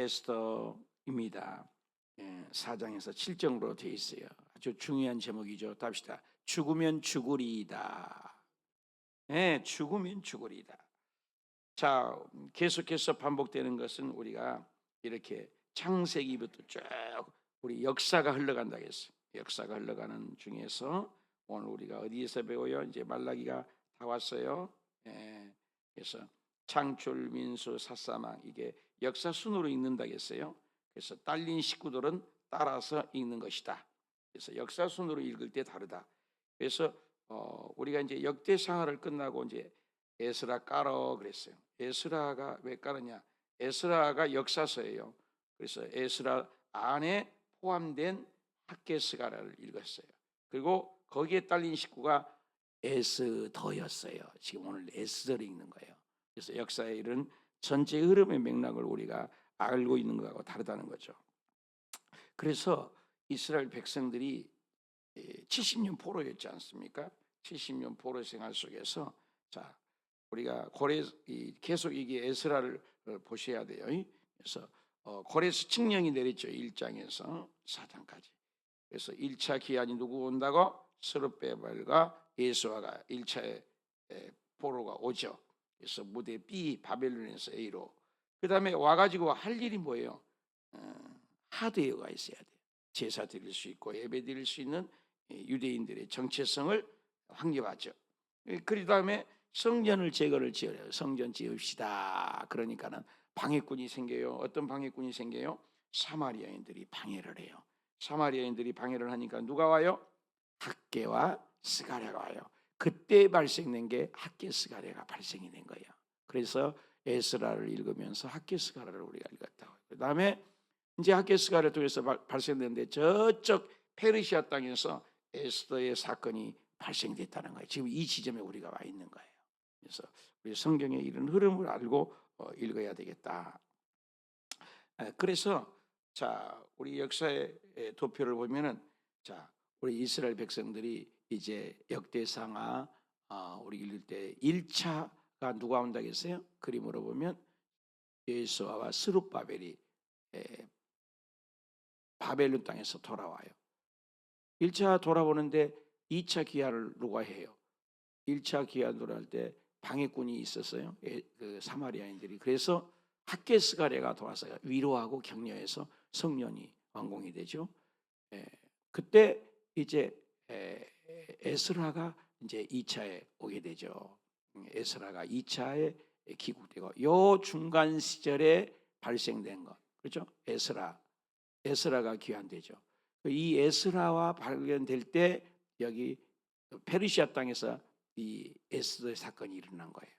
에스더입니다. 4장에서 7장으로 되어 있어요. 아주 중요한 제목이죠. 답시다. 죽으면 죽으리이다. 죽으면 죽으리이다. 자, 계속해서 반복되는 것은 우리가 이렇게 창세기부터 쭉 우리 역사가 흘러간다 했어요. 역사가 흘러가는 중에서 오늘 우리가 어디에서 배워요? 이제 말라기가 다 왔어요. 그래서 창출, 민수, 사사망 이게 역사 순으로 읽는다 했어요. 그래서 딸린 식구들은 따라서 읽는 것이다. 그래서 역사 순으로 읽을 때 다르다. 그래서 우리가 이제 역대상하를 끝나고 이제 에스라 깔어 그랬어요. 에스라가 왜 깔았냐? 에스라가 역사서예요. 그래서 에스라 안에 포함된 학개스가라를 읽었어요. 그리고 거기에 딸린 식구가 에스더였어요. 지금 오늘 에스더를 읽는 거예요. 그래서 역사의 이런 전체 흐름의 맥락을 우리가 알고 있는 것하고 다르다는 거죠. 그래서 이스라엘 백성들이 70년 포로였지 않습니까? 70년 포로 생활 속에서 자 우리가 계속 이게 에스라를 보셔야 돼요. 그래서 고레스 칙령이 내렸죠. 1장에서 4장까지. 그래서 1차 기한이 누구 온다고? 스룹베벨과 예수아가 1차에 포로가 오죠. 그래서 무대 B 바벨론에서 A로. 그 다음에 와가지고 할 일이 뭐예요? 하드웨어가 있어야 돼요. 제사 드릴 수 있고 예배 드릴 수 있는 유대인들의 정체성을 확립하죠. 그 다음에 성전을 제거를 지어요. 성전 지읍시다. 그러니까는 방해꾼이 생겨요. 어떤 방해꾼이 생겨요? 사마리아인들이 방해를 해요. 사마리아인들이 방해를 하니까 누가 와요? 학개와 스가랴가 와요. 그때 발생된 게 학개 스가랴가 발생이 된 거예요. 그래서 에스라를 읽으면서 학개 스가랴를 우리가 읽었다고. 그 다음에 이제 학개 스가랴를 통해서 발생됐는데 저쪽 페르시아 땅에서 에스더의 사건이 발생됐다는 거예요. 지금 이 지점에 우리가 와 있는 거예요. 그래서 우리 성경의 이런 흐름을 알고 읽어야 되겠다. 그래서 자 우리 역사의 도표를 보면은 자 우리 이스라엘 백성들이 이제 역대상하 우리 읽을 때 1차가 누가 온다고 했어요? 그림으로 보면 예수아와 스룹바벨이 바벨론 땅에서 돌아와요. 1차 돌아오는데 2차 기한을 누가 해요? 1차 기한 돌아올 때 방해꾼이 있었어요. 그 사마리아인들이. 그래서 학개스가랴가 돌아서 위로하고 격려해서 성년이 완공이 되죠. 그때 이제 에스라가 이제 2차에 오게 되죠. 에스라가 2차에 귀국되고 요 중간 시절에 발생된 것. 그렇죠? 에스라가 귀환되죠. 이 에스라와 발견될 때 여기 페르시아 땅에서 이 에스더의 사건이 일어난 거예요.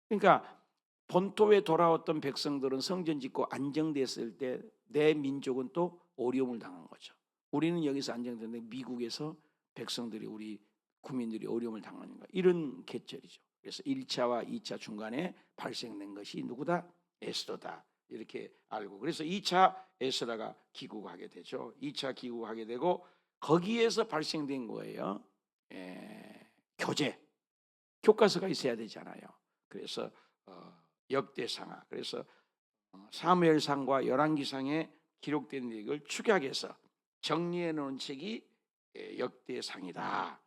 그러니까 본토에 돌아왔던 백성들은 성전 짓고 안정됐을 때 내 민족은 또 어려움을 당한 거죠. 우리는 여기서 안정됐는데 미국에서 백성들이 우리 국민들이 어려움을 당하는 거 이런 계절이죠. 그래서 1차와 2차 중간에 발생된 것이 누구다? 에스더다. 이렇게 알고 그래서 2차 에스라가 귀국하게 되죠. 2차 귀국하게 되고 거기에서 발생된 거예요. 교과서가 있어야 되잖아요. 그래서 역대상하 그래서 사무엘상과 열왕기상에 기록된 내용을 축약해서 정리해 놓은 책이 역대상이다.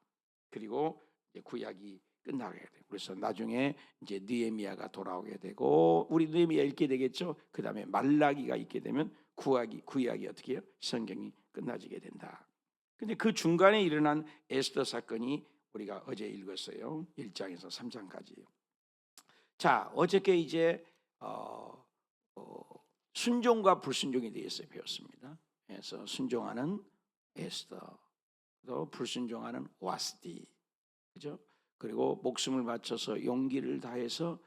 그리고 구약이 끝나게 돼요. 그래서 나중에 이제 느헤미야가 돌아오게 되고 우리 느헤미야 읽게 되겠죠. 그 다음에 말라기가 있게 되면 구약이 어떻게 해요? 성경이 끝나지게 된다. 근데 그 중간에 일어난 에스더 사건이 우리가 어제 읽었어요. 1장에서 3장까지. 자, 어저께 이제 순종과 불순종에 대해서 배웠습니다. 그래서 순종하는 에스더, 또 불순종하는 와스디, 그죠? 그리고 목숨을 바쳐서 용기를 다해서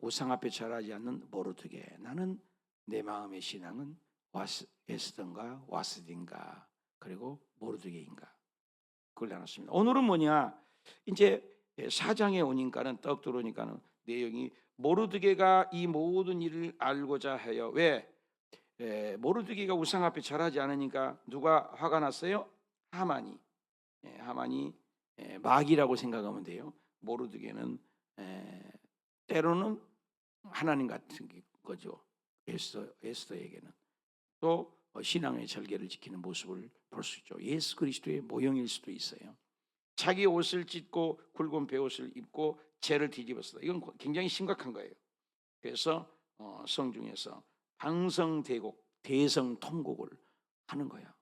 우상 앞에 절하지 않는 모르드게. 나는 내 마음의 신앙은 에스더인가 와스디인가 그리고 모르드게인가 그걸 나눴습니다. 오늘은 뭐냐? 이제 4장에 오니까는 떡 들어오니까는 내용이 모르드게가 이 모든 일을 알고자 해요. 왜? 모르드게가 우상 앞에 절하지 않으니까 누가 화가 났어요? 하만이. 하만이 마귀라고 생각하면 돼요. 모르드게는 때로는 하나님 같은 거죠. 에스더에게는 또 신앙의 절개를 지키는 모습을 볼 수 있죠. 예수 그리스도의 모형일 수도 있어요. 자기 옷을 찢고 굵은 베옷을 입고 죄를 뒤집었다. 이건 굉장히 심각한 거예요. 그래서 성중에서 방성대곡, 대성통곡을 하는 거야.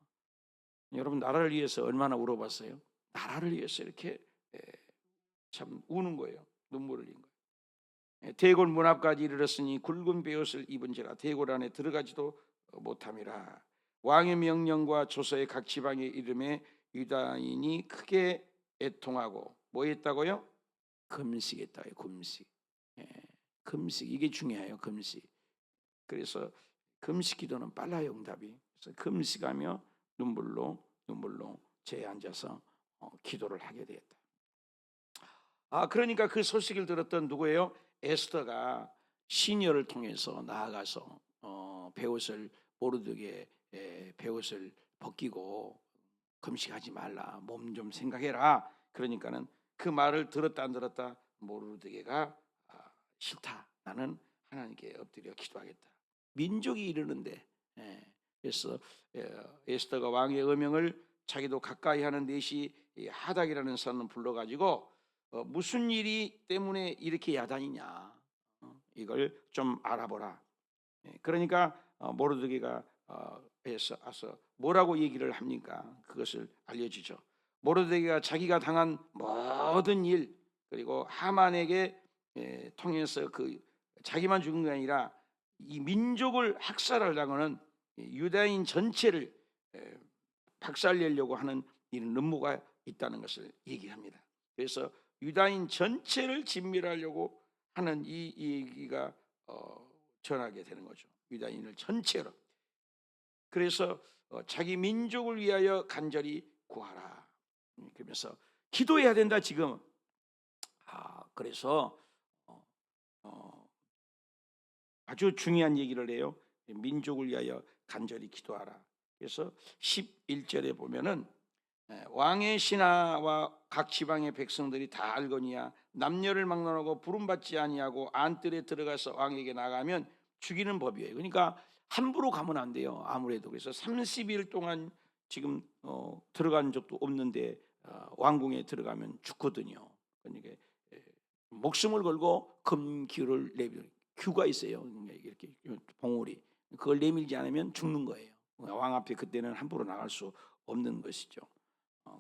여러분 나라를 위해서 얼마나 울어봤어요? 나라를 위해서 이렇게 참 우는 거예요. 눈물을 흘린 거예요. 대궐 문 앞까지 이르렀으니 굵은 베옷을 입은지라 대궐 안에 들어가지도 못함이라. 왕의 명령과 조서의 각 지방의 이름에 유다인이 크게 애통하고 뭐 했다고요? 금식했다고요. 금식. 금식 이게 중요해요. 금식. 그래서 금식 기도는 빨라요. 응답이. 그래서 금식하며 눈물로 제에 앉아서 기도를 하게 되었다. 그러니까 그 소식을 들었던 누구예요? 에스더가 시녀를 통해서 나아가서 베옷을 모르드게 베옷을 벗기고 금식하지 말라. 몸 좀 생각해라. 그러니까는 그 말을 들었다 안 들었다 모르드게가 싫다. 나는 하나님께 엎드려 기도하겠다. 민족이 이르는데 그래서 에스더가 왕의 어명을 자기도 가까이 하는 넷이 하닥이라는 사람을 불러가지고 무슨 일이 때문에 이렇게 야단이냐 이걸 좀 알아보라. 그러니까 모르드게가 와서 뭐라고 얘기를 합니까? 그것을 알려주죠. 모르드게가 자기가 당한 모든 일 그리고 하만에게 통해서 그 자기만 죽은 게 아니라 이 민족을 학살하려고는 유다인 전체를 박살내려고 하는 이런 음모가 있다는 것을 얘기합니다. 그래서 유다인 전체를 진멸하려고 하는 이 얘기가 전하게 되는 거죠. 유다인을 전체로. 그래서 자기 민족을 위하여 간절히 구하라. 그러면서 기도해야 된다 지금. 그래서 아주 중요한 얘기를 해요. 민족을 위하여 간절히 기도하라. 그래서 11절에 보면은 왕의 신하와 각 지방의 백성들이 다 알거니와 남녀를 막론하고 부름받지 아니하고 안뜰에 들어가서 왕에게 나가면 죽이는 법이에요. 그러니까 함부로 가면 안 돼요. 아무래도. 그래서 30일 동안 지금 들어간 적도 없는데 왕궁에 들어가면 죽거든요. 그러니까 목숨을 걸고 금규를 내밀 규가 있어요. 이렇게 봉우리 그걸 내밀지 않으면 죽는 거예요. 왕 앞에 그때는 함부로 나갈 수 없는 것이죠.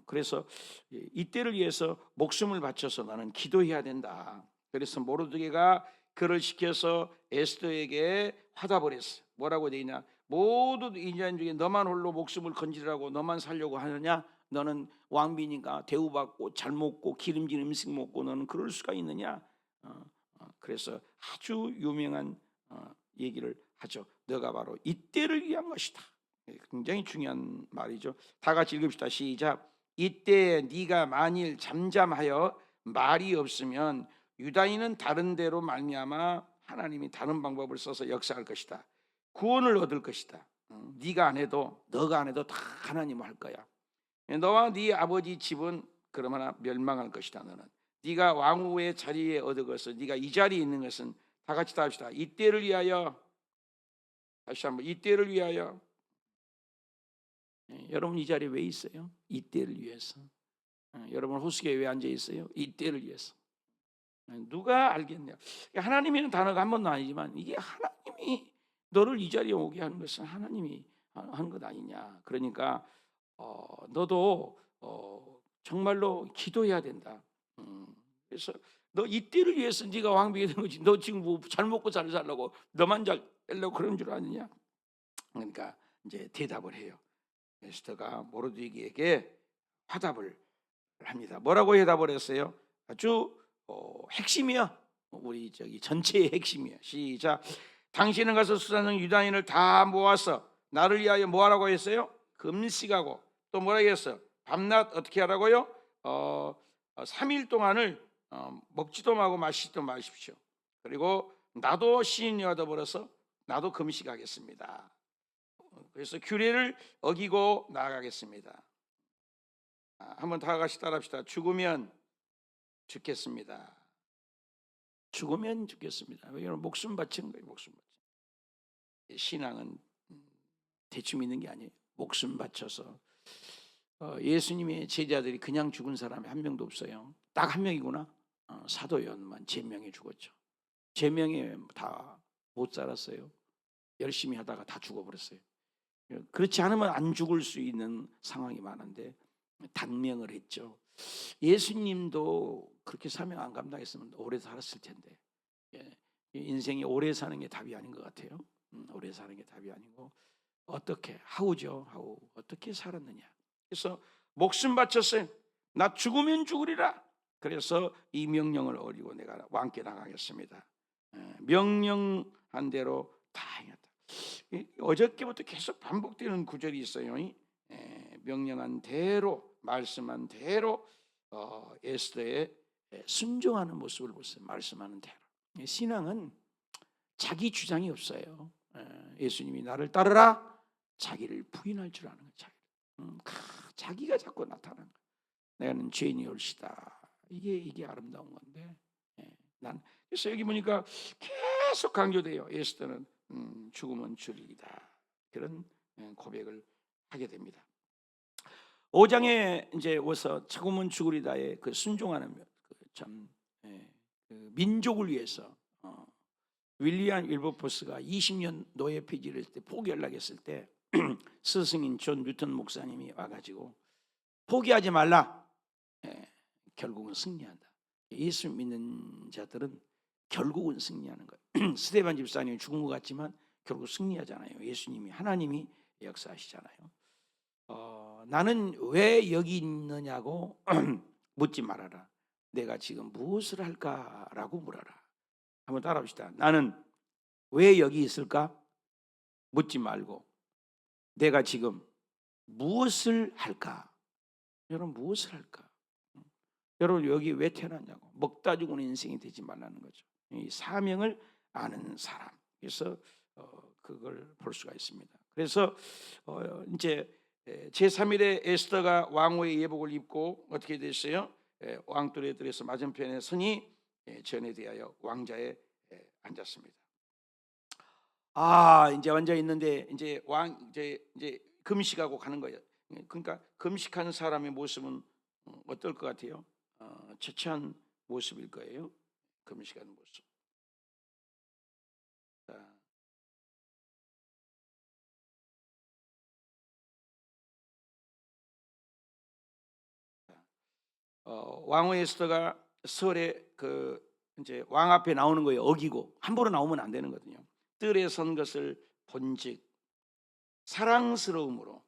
그래서 이때를 위해서 목숨을 바쳐서 나는 기도해야 된다. 그래서 모르드게가 그를 시켜서 에스더에게 화답을 했어. 뭐라고 되어 있냐? 모두 인자인 중에 너만 홀로 목숨을 건지라고 너만 살려고 하느냐? 너는 왕비니까 대우받고 잘 먹고 기름진 음식 먹고 너는 그럴 수가 있느냐? 그래서 아주 유명한 얘기를 하죠. 너가 바로 이때를 위한 것이다. 굉장히 중요한 말이죠. 다 같이 읽읍시다. 시작. 이때 네가 만일 잠잠하여 말이 없으면 유다인은 다른 데로 말미암아 하나님이 다른 방법을 써서 역사할 것이다. 구원을 얻을 것이다. 네가 안 해도 너가 안 해도 다 하나님 할 거야. 너와 네 아버지 집은 그러나 멸망할 것이다. 너는 네가 왕후의 자리에 얻을 것은 네가 이 자리에 있는 것은 다 같이 다 합시다. 이때를 위하여. 다시 한번 이때를 위하여. 여러분 이 자리에 왜 있어요? 이때를 위해서. 여러분 호수에 왜 앉아 있어요? 이때를 위해서. 누가 알겠냐? 하나님이라는 단어가 한 번도 아니지만 이게 하나님이 너를 이 자리에 오게 하는 것은 하나님이 한 것 아니냐. 그러니까 너도 정말로 기도해야 된다. 그래서 너 이때를 위해서 네가 왕비가 된 거지. 너 지금 뭐 잘 먹고 잘 살라고 너만 잘 되려고 그런 줄 아느냐? 그러니까 이제 대답을 해요. 에스더가 모르드게에게 화답을 합니다. 뭐라고 대답을 했어요? 아주 핵심이야. 우리 전체의 핵심이야. 시작. 당신은 가서 수사는 유다인을 다 모아서 나를 위하여 뭐 하라고 했어요? 금식하고 또 뭐라고 했어요? 밤낮 어떻게 하라고요? 3일 동안을 먹지도 말고 마시지도 마십시오. 그리고 나도 시인이와 더불어서 나도 금식하겠습니다. 그래서 규례를 어기고 나아가겠습니다. 한번 다 같이 따라합시다. 죽으면 죽겠습니다. 죽으면 죽겠습니다. 왜냐하면 목숨 바치는 거예요. 목숨 바치. 신앙은 대충 믿는 게 아니에요. 목숨 바쳐서. 예수님의 제자들이 그냥 죽은 사람이 한 명도 없어요. 딱 한 명이구나. 사도 요한만 제명에 죽었죠. 제명에 다 못 살았어요. 열심히 하다가 다 죽어버렸어요. 그렇지 않으면 안 죽을 수 있는 상황이 많은데 단명을 했죠. 예수님도 그렇게 사명 안 감당했으면 오래 살았을 텐데, 인생이 오래 사는 게 답이 아닌 것 같아요. 오래 사는 게 답이 아니고 어떻게 하우죠. 하우 어떻게 살았느냐. 그래서 목숨 바쳤어요. 나 죽으면 죽으리라. 그래서 이 명령을 어기고 내가 왕께 나가겠습니다. 명령한 대로 다 행했다. 어저께부터 계속 반복되는 구절이 있어요. 명령한 대로, 말씀한 대로 에스더의 순종하는 모습을 보세요. 말씀하는 대로. 신앙은 자기 주장이 없어요. 예수님이 나를 따르라, 자기를 부인할 줄 아는 거예요. 자기가 자꾸 나타나는 거예요. 나는 죄인이 옳시다. 이게 아름다운 건데, 난 그래서 여기 보니까 계속 강조돼요. 에스더는 죽으면 죽이다. 그런 고백을 하게 됩니다. 5장에 이제 와서 죽으면 죽으리다의 그 순종하는 그 민족을 위해서 윌리엄 윌버포스가 20년 노예 폐지를 때 포기하려고 했을 때 스승인 존 뉴턴 목사님이 와가지고 포기하지 말라. 결국은 승리한다. 예수 믿는 자들은 결국은 승리하는 거예요. 스데반 집사님이 죽은 것 같지만 결국 승리하잖아요. 예수님이, 하나님이 역사하시잖아요. 나는 왜 여기 있느냐고 묻지 말아라. 내가 지금 무엇을 할까라고 물어라. 한번 따라합시다. 나는 왜 여기 있을까? 묻지 말고 내가 지금 무엇을 할까? 여러분 무엇을 할까? 여러분 여기 왜 태어났냐고. 먹다 죽은 인생이 되지 말라는 거죠. 이 사명을 아는 사람. 그래서 그걸 볼 수가 있습니다. 그래서 이제 제3일에 에스더가 왕후의 예복을 입고 어떻게 됐어요? 왕돌에 들에서 맞은편에 서니 전에 대하여 왕자에 앉았습니다. 이제 앉아 있는데 이제 이제 금식하고 가는 거예요. 그러니까 금식하는 사람의 모습은 어떨 것 같아요? 처치한 모습일 거예요. 금식하는 모습. 왕후 에스더가 설에 이제 왕 앞에 나오는 거예요. 어기고 함부로 나오면 안 되는 거거든요. 뜰에 선 것을 본즉 사랑스러움으로.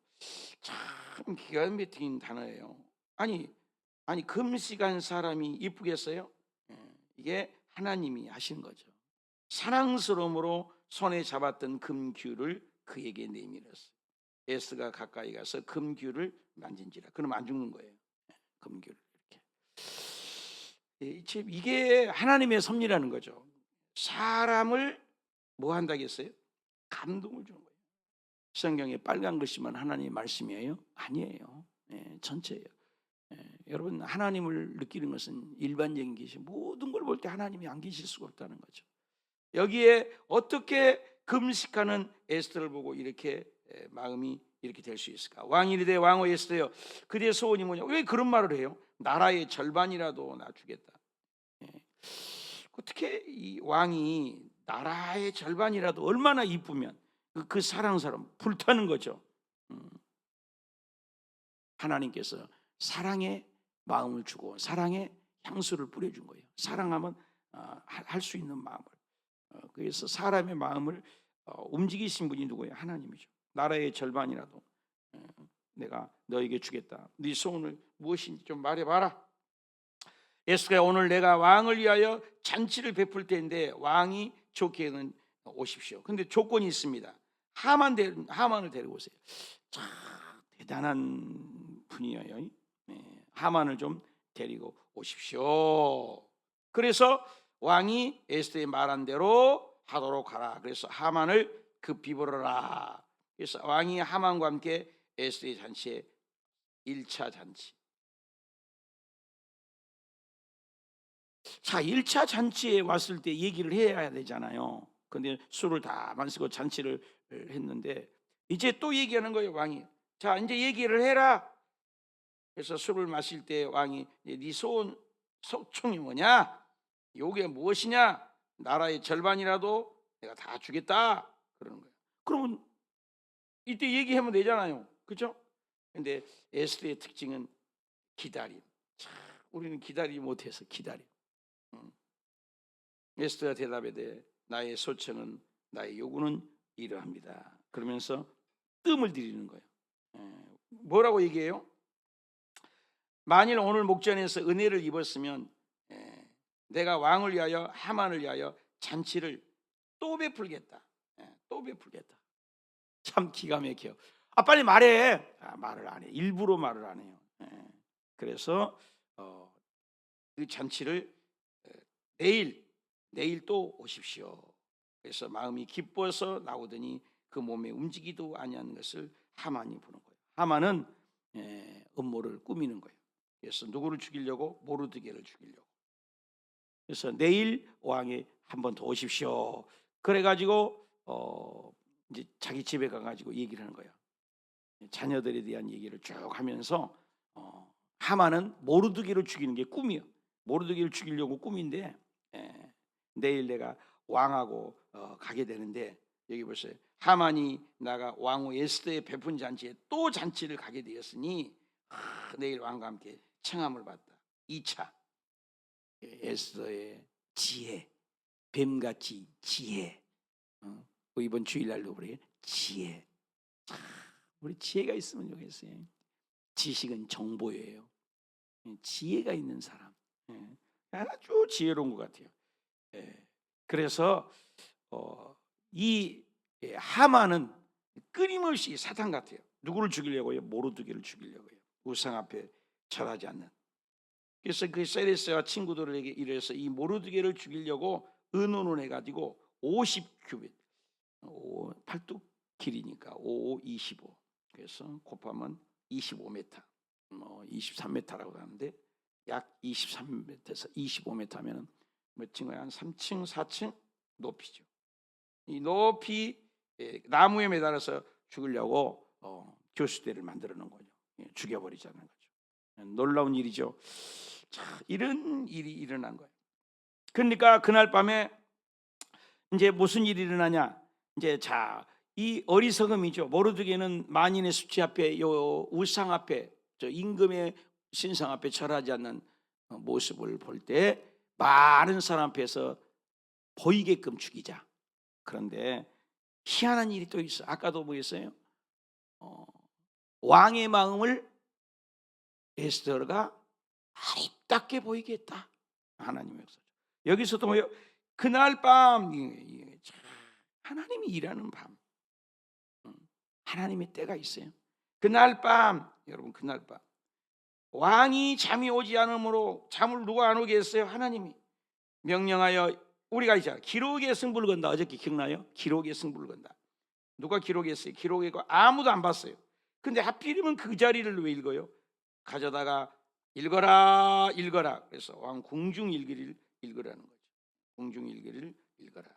참 기가 막힌 단어예요. 아니 금식한 사람이 이쁘겠어요? 이게 하나님이 하신 거죠. 사랑스러움으로 손에 잡았던 금규를 그에게 내밀었어요. 에스가 가까이 가서 금규를 만진지라. 그럼 안 죽는 거예요. 금규를 이렇게. 이게 하나님의 섭리라는 거죠. 사람을 뭐 한다겠어요? 감동을 주는 거예요. 성경에 빨간 글씨만 하나님의 말씀이에요? 아니에요. 전체예요. 여러분 하나님을 느끼는 것은 일반적인 계시, 모든 걸 볼 때 하나님이 안 계실 수가 없다는 거죠. 여기에 어떻게 금식하는 에스더를 보고 이렇게 마음이 이렇게 될 수 있을까? 왕이 이르되 왕후 에스더여 그대의 소원이 뭐냐? 왜 그런 말을 해요? 나라의 절반이라도 나 주겠다. 어떻게 이 왕이 나라의 절반이라도 얼마나 이쁘면 그 사랑스러움 불타는 거죠. 하나님께서 사랑의 마음을 주고 사랑의 향수를 뿌려준 거예요. 사랑하면 할 수 있는 마음을. 그래서 사람의 마음을 움직이신 분이 누구예요? 하나님이죠. 나라의 절반이라도 내가 너에게 주겠다. 네 소원을 무엇인지 좀 말해봐라. 에스더가 오늘 내가 왕을 위하여 잔치를 베풀 때인데 왕이 좋게는 오십시오. 근데 조건이 있습니다. 하만을 데리고 오세요. 참 대단한 분이에요. 하만을 좀 데리고 오십시오. 그래서 왕이 에스더의 말한 대로 하도록 하라. 그래서 하만을 급히 부르라. 그래서 왕이 하만과 함께 에스더의 잔치에 1차 잔치. 자, 1차 잔치에 왔을 때 얘기를 해야 되잖아요. 근데 술을 다 마시고 잔치를 했는데 이제 또 얘기하는 거예요, 왕이. 자, 이제 얘기를 해라. 그래서 술을 마실 때 왕이 네 소총이 뭐냐? 요게 무엇이냐? 나라의 절반이라도 내가 다 주겠다. 그러는 거예요. 그러면 이때 얘기하면 되잖아요. 그렇죠? 근데 에스더의 특징은 기다림. 참, 우리는 기다리지 못해서 기다림. 에스더가 대답하되 나의 소청은 나의 요구는 이러합니다. 그러면서 뜸을 들이는 거예요. 뭐라고 얘기해요? 만일 오늘 목전에서 은혜를 입었으면 내가 왕을 위하여 하만을 위하여 잔치를 또 베풀겠다. 또 베풀겠다. 참 기가 막혀요. 빨리 말해. 말을 안 해. 일부러 말을 안 해요. 그래서 그 잔치를 내일 또 오십시오. 그래서 마음이 기뻐서 나오더니 그 몸에 움직이도 아니하는 것을 하만이 보는 거예요. 하만은 음모를 꾸미는 거예요. 그래서 누구를 죽이려고? 모르드게를 죽이려고. 그래서 내일 왕이 한 번 더 오십시오. 그래가지고 이제 자기 집에 가가지고 얘기를 하는 거예요. 자녀들에 대한 얘기를 쭉 하면서 하만은 모르드게를 죽이는 게 꿈이에요. 모르드게를 죽이려고 꿈인데 내일 내가 왕하고 가게 되는데 여기 보세요. 하만이 나가 왕후 에스더의 베푼 잔치에 또 잔치를 가게 되었으니 내일 왕과 함께 청함을 받다. 2차 에스더의 지혜, 뱀같이 지혜. 이번 주일날도 우리 지혜. 우리 지혜가 있으면 좋겠어요. 지식은 정보예요. 지혜가 있는 사람 아주 지혜로운 것 같아요. 그래서 이 하만은 끊임없이 사탄 같아요. 누구를 죽이려고요? 모르드게를 죽이려고요. 우상 앞에 절하지 않는. 그래서 그 세레스와 친구들에게 이래서 이 모르드게를 죽이려고 의논을 해가지고 50규빗 8뚝 길이니까 5, 25 그래서 곱하면 25m 23m라고 하는데 약 23m에서 25m 하면은 몇 층이야? 한 3층 4층 높이죠. 이 높이 나무에 매달아서 죽이려고 교수대를 만들어 놓은 거죠. 죽여버리자는 거죠. 놀라운 일이죠. 자, 이런 일이 일어난 거예요. 그러니까 그날 밤에 이제 무슨 일이 일어나냐? 이제 이 어리석음이죠. 모르드게는 만인의 수치 앞에 요 우상 앞에 저 임금의 신상 앞에 절하지 않는 모습을 볼 때 많은 사람 앞에서 보이게끔 죽이자. 그런데 희한한 일이 또 있어. 아까도 뭐였어요? 왕의 마음을 에스더가 아름답게 보이게 했다. 하나님의 역사죠. 여기서도 뭐요? 그날 밤 하나님이 일하는 밤. 하나님의 때가 있어요. 그날 밤 여러분 그날 밤 왕이 잠이 오지 않으므로 잠을 누가 안 오게 했어요? 하나님이 명령하여 우리가 있잖아요. 기록의 승부를 건다. 어저께 기억나요? 기록의 승부를 건다. 누가 기록했어요? 기록에 아무도 안 봤어요. 근데 하필이면 그 자리를 왜 읽어요? 가져다가 읽어라. 그래서 왕 궁중일기를 읽으라는 거죠. 궁중일기를 읽어라.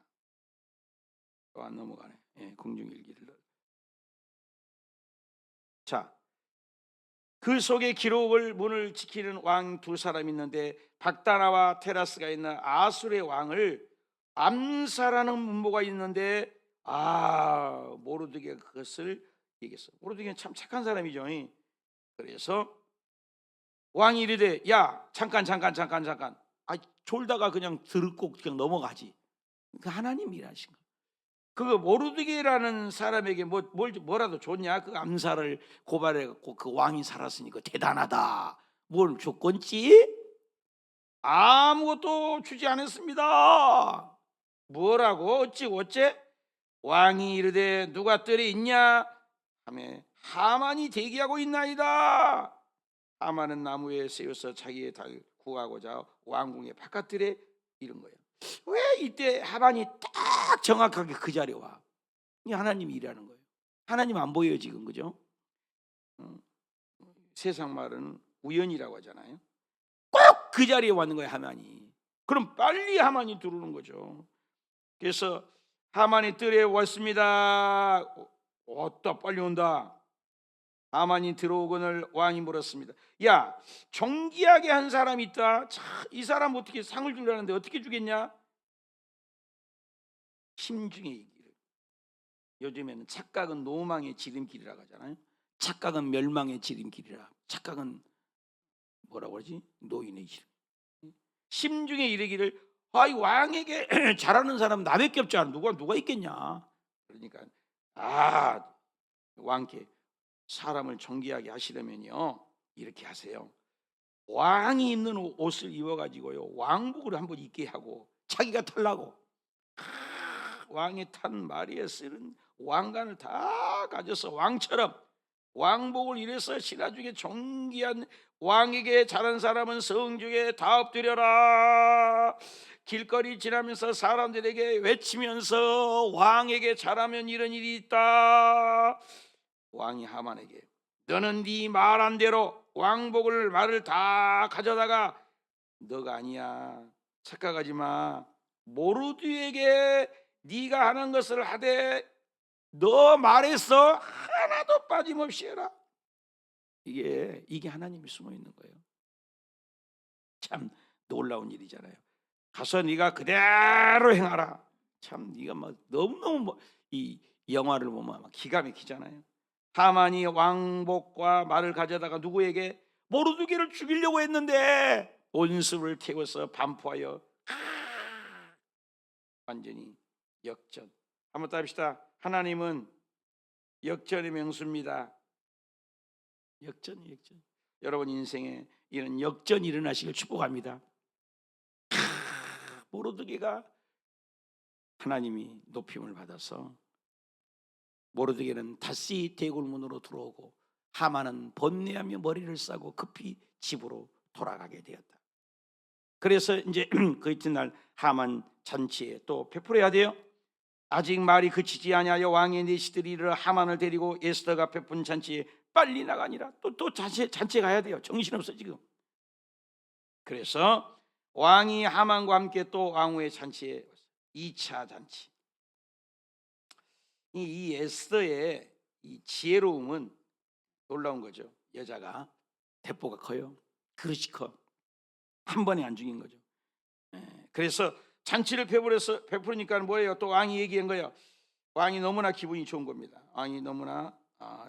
또 안 넘어가네. 궁중일기를. 자, 그 속에 기록을 문을 지키는 왕 두 사람이 있는데 박다나와 테라스가 있는 아술의 왕을 암살하는 문보가 있는데 모르드게가 그것을 얘기했어. 모르드게는 참 착한 사람이죠. 그래서 왕이 이르되 야 잠깐 졸다가 그냥 들고 그냥 넘어가지. 그 하나님이 일하신 거예요. 그거 모르드게라는 사람에게 뭐라도 줬냐? 그 암살을 고발해갖고 그 왕이 살았으니까 대단하다. 뭘 줬건지? 아무것도 주지 않았습니다. 뭐라고? 어째? 왕이 이르되 누가 뜰에 있냐? 하며 하만이 대기하고 있나이다. 하만은 나무에 세워서 자기의 달 구하고자 왕궁의 바깥들에 이른 거예요. 왜 이때 하만이 딱 정확하게 그 자리에 와? 이 하나님이 일하는 거예요. 하나님 안 보여요 지금, 그죠? 세상 말은 우연이라고 하잖아요. 꼭 그 자리에 왔는 거예요 하만이. 그럼 빨리 하만이 들어오는 거죠. 그래서 하만이 뜰에 왔습니다. 왔다, 빨리 온다. 하만이 들어오거늘 왕이 물었습니다. 야, 정기하게 한 사람이 있다. 참, 이 사람 어떻게 상을 주려는데 어떻게 주겠냐? 심중에 이기를. 요즘에는 착각은 노망의 지름길이라고 하잖아요. 착각은 멸망의 지름길이라. 착각은 뭐라고 그러지? 노인의 길. 심중에 이르기를, 이 왕에게 잘하는 사람 나밖에 없지 않아. 누가 있겠냐? 그러니까 왕께 사람을 정기하게 하시려면요, 이렇게 하세요. 왕이 입는 옷을 입어가지고요, 왕복을 한번 입게 하고 자기가 탈라고 왕이 탄 말이에 쓰는 왕관을 다 가져서 왕처럼 왕복을 이래서 신하 중에 존귀한 왕에게 잘한 사람은 성중에 다 엎드려라. 길거리 지나면서 사람들에게 외치면서 왕에게 잘하면 이런 일이 있다. 왕이 하만에게 너는 네 말한 대로 왕복을 말을 다 가져다가 너가 아니야, 착각하지 마, 모르드에게 네가 하는 것을 하되 너 말에서 하나도 빠짐없이 해라. 이게 하나님이 숨어 있는 거예요. 참 놀라운 일이잖아요. 가서 네가 그대로 행하라. 참 네가 막 너무너무 이 영화를 보면 막 기가 막히잖아요. 하만이 왕복과 말을 가져다가 누구에게? 모르드게를 죽이려고 했는데 온수를 태워서 반포하여 완전히 역전. 한번 따릅시다. 하나님은 역전의 명수입니다. 역전. 여러분 인생에 이런 역전이 일어나시길 축복합니다. 모르드게가 하나님이 높임을 받아서 모르드게는 다시 대궐문으로 들어오고 하만은 번뇌하며 머리를 싸고 급히 집으로 돌아가게 되었다. 그래서 이제 그 이튿날 하만 잔치에 또 베풀어야 돼요. 아직 말이 그치지 아니하여 왕의 내시들이 이르러 하만을 데리고 에스더가 베푼 잔치에 빨리 나가니라. 또 잔치에 가야 돼요. 정신없어 지금. 그래서 왕이 하만과 함께 또 왕후의 잔치에 2차 잔치. 이 에스더의 이 지혜로움은 놀라운 거죠. 여자가 대포가 커요. 그릇이 커. 한 번에 안 죽인 거죠. 그래서 잔치를 베풀으니까 뭐예요? 또 왕이 얘기한 거예요. 왕이 너무나 기분이 좋은 겁니다. 왕이 너무나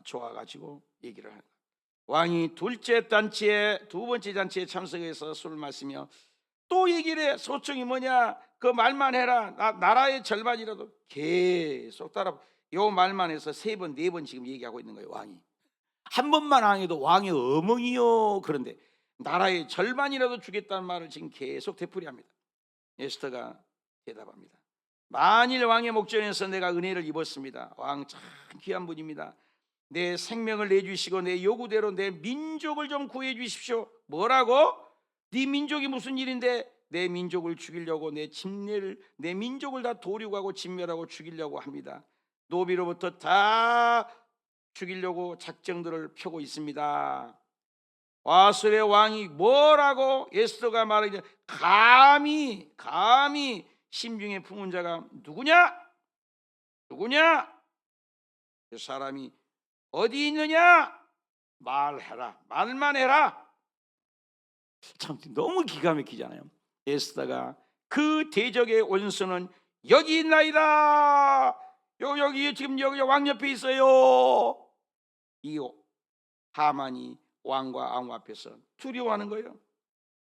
좋아가지고 얘기를 하는 거예요. 왕이 두 번째 잔치에 참석해서 술을 마시며 또 얘기를 해. 소청이 뭐냐? 그 말만 해라. 나라의 절반이라도. 계속 따라. 요 말만 해서 3번 4번 지금 얘기하고 있는 거예요. 왕이 한 번만 항해도 왕의 어멍이요. 그런데 나라의 절반이라도 주겠다는 말을 지금 계속 되풀이합니다. 에스더가 대답합니다. 만일 왕의 목전에서 내가 은혜를 입었습니다. 왕 참 귀한 분입니다. 내 생명을 내주시고 내 요구대로 내 민족을 좀 구해 주십시오. 뭐라고? 네 민족이 무슨 일인데 내 민족을 죽이려고 내 민족을 다 도륙하고 진멸하고 죽이려고 합니다. 노비로부터 다 죽이려고 작정들을 펴고 있습니다. 와술의 왕이 뭐라고? 에스더가 말하기를 감히 심중에 품은 자가 누구냐? 그 사람이 어디 있느냐? 말해라. 말만 해라. 참 너무 기가 막히잖아요. 에스더가 그 대적의 원수는 여기 있나이다. 여기 지금 여기 왕 옆에 있어요. 이 하만이 왕과 왕후 앞에서 두려워하는 거예요.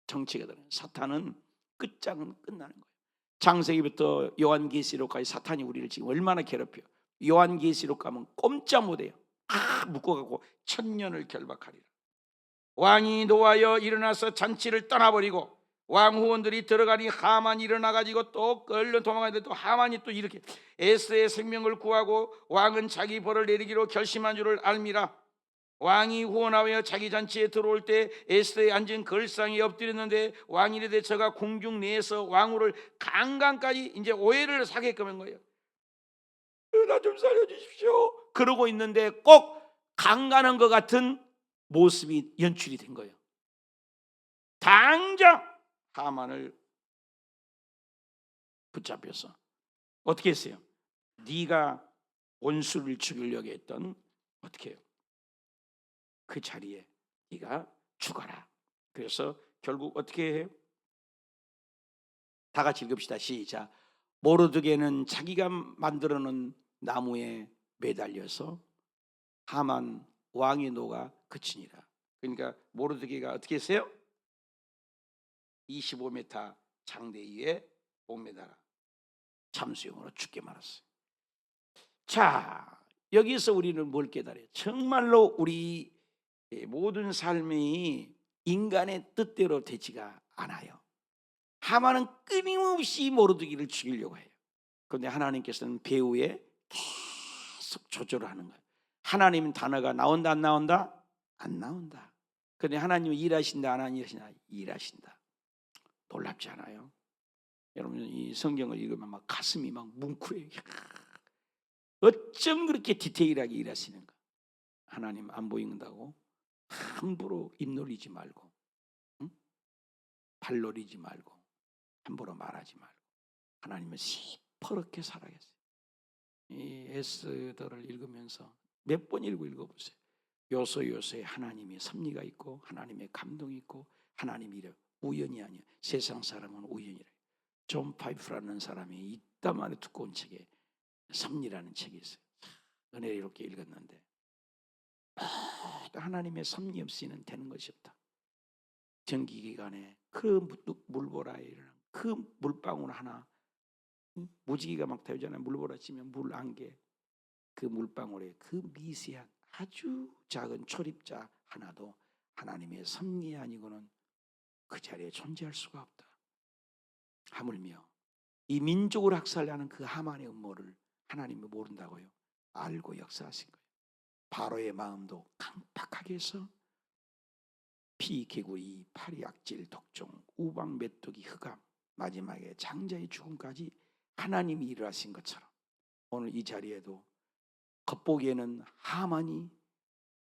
정치가 되는 사탄은 끝장은 끝나는 거예요. 창세기부터 요한계시록까지 사탄이 우리를 지금 얼마나 괴롭혀요. 요한계시록 가면 꼼짝 못해요. 묶어갖고 1000년을 결박하리라. 왕이 노하여 일어나서 잔치를 떠나버리고 왕후원들이 들어가니 하만이 일어나가지고 또 얼른 도망가는데 또 하만이 또 이렇게 에스더의 생명을 구하고 왕은 자기 벌을 내리기로 결심한 줄을 알미라. 왕이 후원하여 자기 잔치에 들어올 때 에스더에 앉은 걸상에 엎드렸는데 왕이 이르되 저가 궁중 내에서 왕후를 강간까지 이제 오해를 사게끔 한 거예요. 나 좀 살려주십시오. 그러고 있는데 꼭 강간한 것 같은 모습이 연출이 된 거예요. 당장 하만을 붙잡혀서 어떻게 했어요? 네가 원수를 죽이려고 했던 어떻게 해요? 그 자리에 네가 죽어라. 그래서 결국 어떻게 해요? 다 같이 읽읍시다. 시작. 모르드게는 자기가 만들어 놓은 나무에 매달려서 하만 왕의 노가 그치니라. 그러니까 모르드게가 어떻게 했어요? 25m 장대 위에 목매달아 참수용으로 죽게 말았어요. 자, 여기서 우리는 뭘 깨달아요? 정말로 우리 모든 삶이 인간의 뜻대로 되지가 않아요. 하만은 끊임없이 모르드기를 죽이려고 해요. 그런데 하나님께서는 배후에 계속 조절을 하는 거예요. 하나님 단어가 나온다 안 나온다? 안 나온다. 그런데 하나님은 일하신다 안 일하시나? 일하신다. 놀랍지 않아요? 여러분 이 성경을 읽으면 막 가슴이 막 뭉클해요. 어쩜 그렇게 디테일하게 일하시는가? 하나님 안 보인다고 함부로 입 놀리지 말고, 응? 발 놀리지 말고, 함부로 말하지 말고 하나님은 시퍼렇게 살아계세요. 이 에스더를 읽으면서 몇 번 읽어보세요. 요소요소에 하나님의 섭리가 있고 하나님의 감동이 있고 하나님이 이래 우연이 아니야. 세상 사람은 우연이래. 존 파이프라는 사람이 이따만의 두꺼운 책에 섭리라는 책이 있어요. 은혜롭게 읽었는데 하나님의 섭리 없이는 되는 것이 없다. 전기기관에 그 물보라에 일어난 그 물방울 하나, 무지개가 막 타오잖아요. 물보라 치면 물 안개, 그 물방울에 그 미세한 아주 작은 초립자 하나도 하나님의 섭리 아니고는 그 자리에 존재할 수가 없다. 하물며 이 민족을 학살하는 그 하만의 음모를 하나님이 모른다고요? 알고 역사하신 거예요. 바로의 마음도 강팍하게 해서 피, 개구리, 파리, 악질, 독종, 우방, 메뚜기, 흑암, 마지막에 장자의 죽음까지 하나님이 일하신 것처럼 오늘 이 자리에도 겉보기에는 하만이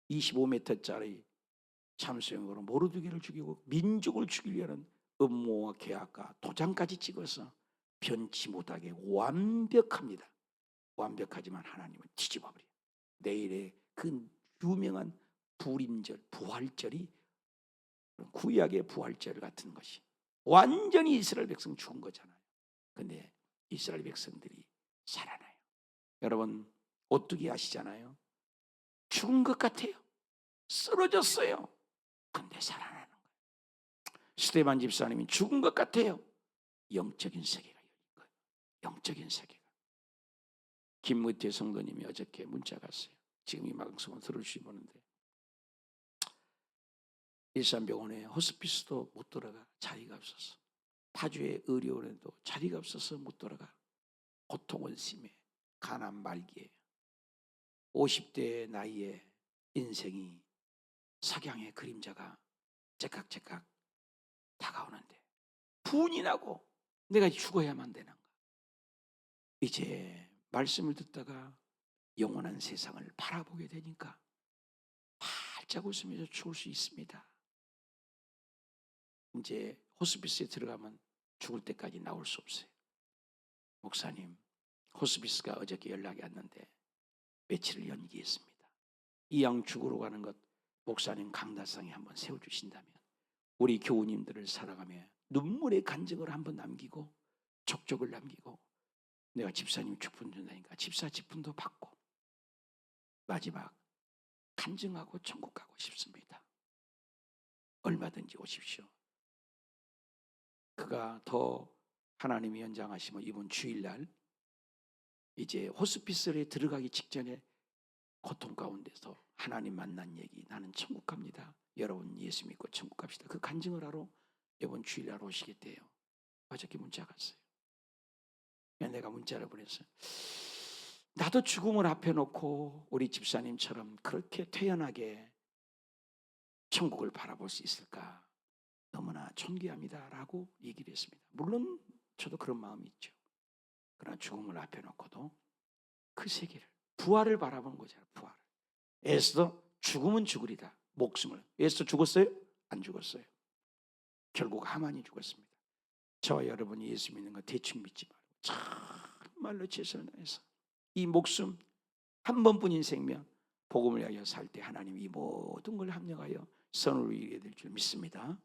25m짜리 참수형으로 모르드게를 죽이고 민족을 죽이려는 음모와 계약과 도장까지 찍어서 변치 못하게 완벽합니다. 완벽하지만 하나님은 뒤집어버려요. 내일의 그 유명한 불임절, 부활절이 구약의 부활절 같은 것이 완전히 이스라엘 백성 죽은 거잖아요. 근데 이스라엘 백성들이 살아나요. 여러분 오뚜기 아시잖아요. 죽은 것 같아요. 쓰러졌어요. 근데 살아나는 거예요. 스테반 집사님이 죽은 것 같아요. 영적인 세계가 열린 거예요. 영적인 세계가. 김무태 성도님이 어저께 문자가 왔어요. 지금 이 방송을 들으시기 보는데 일산병원에 호스피스도 못 들어가. 자리가 없어서. 파주의 의료원에도 자리가 없어서 못 들어가. 고통은 심해. 가난 말기에 50대 나이에 인생이 석양의 그림자가 째깍째깍 다가오는데 분이 나고 내가 죽어야만 되는가. 이제 말씀을 듣다가 영원한 세상을 바라보게 되니까 활짝 웃으면서 죽을 수 있습니다. 이제 호스피스에 들어가면 죽을 때까지 나올 수 없어요. 목사님, 호스피스가 어저께 연락이 왔는데 며칠을 연기했습니다. 이왕 죽으러 가는 것 목사님 강다상에 한번 세워주신다면 우리 교우님들을 사랑하며 눈물의 간증을 한번 남기고 족적을 남기고 내가 집사님 직분 준다니까 집사 직분도 받고 마지막 간증하고 천국 가고 싶습니다. 얼마든지 오십시오. 그가 더 하나님이 연장하시면 이번 주일날 이제 호스피스에 들어가기 직전에 고통 가운데서 하나님 만난 얘기, 나는 천국 갑니다. 여러분 예수 믿고 천국 갑시다. 그 간증을 하러 이번 주일날 오시겠대요. 어저께 문자가 왔어요. 내가 문자를 보냈어요. 나도 죽음을 앞에 놓고 우리 집사님처럼 그렇게 태연하게 천국을 바라볼 수 있을까? 너무나 존귀합니다 라고 얘기를 했습니다. 물론 저도 그런 마음이 있죠. 그러나 죽음을 앞에 놓고도 그 세계를, 부활을 바라보는 거잖아요. 부활을. 에스더 죽음은 죽으리다. 목숨을. 에스더 죽었어요? 안 죽었어요. 결국 하만이 죽었습니다. 저와 여러분이 예수 믿는 거 대충 믿지 말고 정말로 최선을 다해서 이 목숨 한 번뿐인 생명 복음을 위하여 살 때 하나님 이 모든 걸 합력하여 선을 이루게 될 줄 믿습니다.